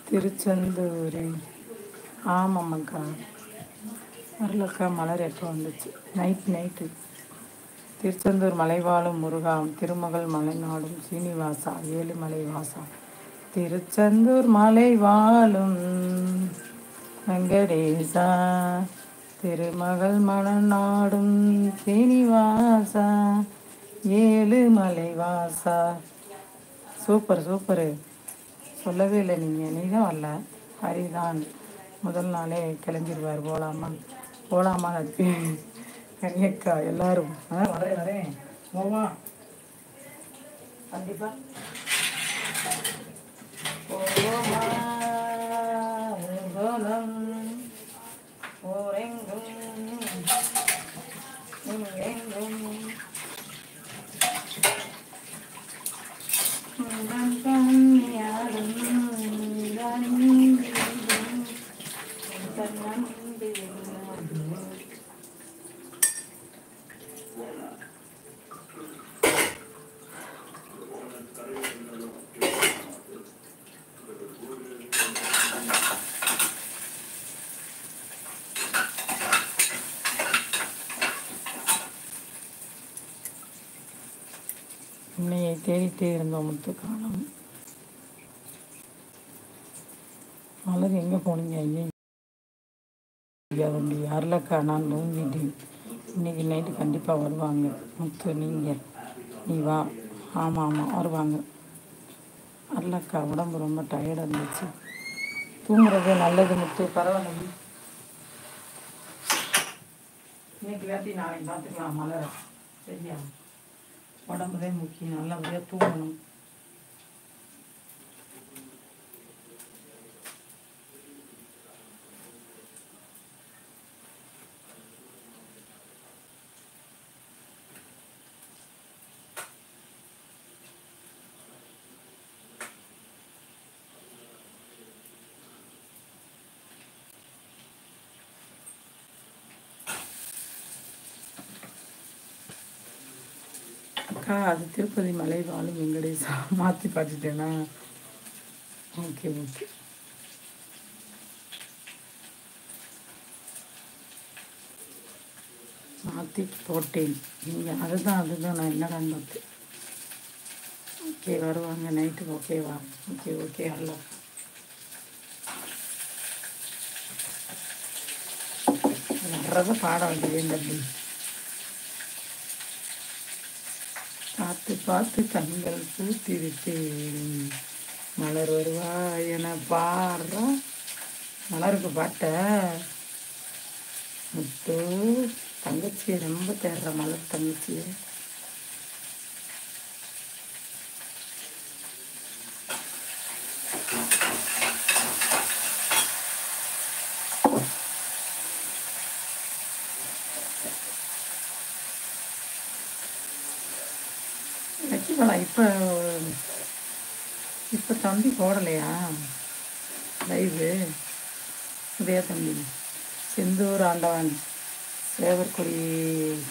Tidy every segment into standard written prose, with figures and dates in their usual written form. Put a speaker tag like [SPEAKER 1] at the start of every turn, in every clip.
[SPEAKER 1] திருச்செந்தூர். ஆமாம்மாக்கா. வரலக்கா. மலர் எப்போ வந்துச்சு? நைட்டு. திருச்செந்தூர் மலைவாழும் முருகா, திருமகள் மலைநாடும் சீனிவாசா, ஏழுமலை வாசா, திருச்செந்தூர் மலைவாழும் வெங்கடேசா, திருமகள் மலைநாடும் சீனிவாசா, ஏழுமலை வாசா. சூப்பரு. சொல்லவே இல்லை நீங்கள். நீ தான் வரல. ஹரிதான் முதல் நாளே கிளம்பிடுவார். போலாமா நட்பு? கன்னியக்கா எல்லாரும் வரேன் போவா கண்டிப்பா. போவோமா ஊர்வலம் ஊரெங்கும் எங்கும் கண்ணியாடும் உன்னையை தேடிட்டே இருந்தோம் முத்து காலம். மலர் எங்கே போனீங்க? ஐயா தம்பி வரலக்கா. நான் தூங்கிட்டேன். இன்னைக்கு நைட்டு கண்டிப்பாக வருவாங்க முத்து. நீ வா. ஆமாம் வருவாங்க. வரலக்கா. உடம்பு ரொம்ப டயர்டாக இருந்துச்சு. தூங்குறது நல்லது முத்து. பரவாயில்ல. இன்னைக்கு வேட்டி நாளைக்கு பார்த்துக்கலாம் மலர். சரியா? உடம்புதான் முக்கியம். நல்லபடியாக தூங்கணும். அக்கா அது திருப்பதி மலை வாழும் வெங்கடேசா. மாற்றி பார்த்துட்டேனா? ஓகே. மாற்றி போட்டேன். நீங்கள் அதுதான் நான் என்னடான்னு பார்த்தேன். ஓகே வருவாங்க நைட்டு. ஓகேவா? ஓகே அல்ல. வர்றதை பாட வேண்டியது தம்பி. பார்த்து கண்கள் பூத்திருத்தேன். மலர் வருவா என பாடுறா. மலருக்கு பாட்ட முத்து. தங்கச்சியை ரொம்ப தேடுற மலர் தங்கச்சியை. வைக்கலாம். இப்போ தம்பி போடலையா லைவு? உதய தம்பி. செந்தூர் ஆண்டவன் சேவர்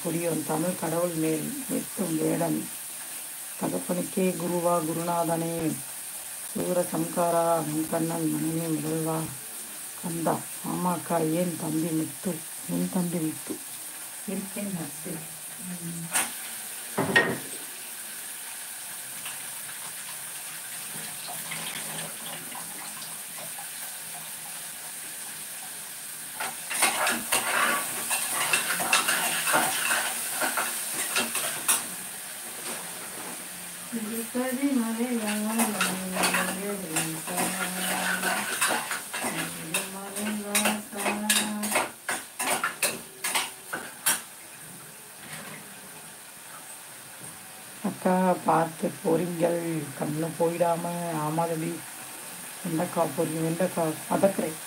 [SPEAKER 1] கொடியோன் தமிழ் கடவுள் மேல் எட்டும் வேடன் தகப்பனுக்கே குருவா குருநாதனே சூர சம்காரா கண்ணன் மனைவி முதல்வா கந்தா. ஆமாக்கா. என் தம்பி முத்து இருக்கேன் நட்பு. திருப்பதி மலை அக்கா பார்த்து போறீங்கள் கண்ணு போயிடாம. ஆமாதடி. வெண்டைக்காய் பொரியல். வெண்டைக்காய் பதக்கிறேன்.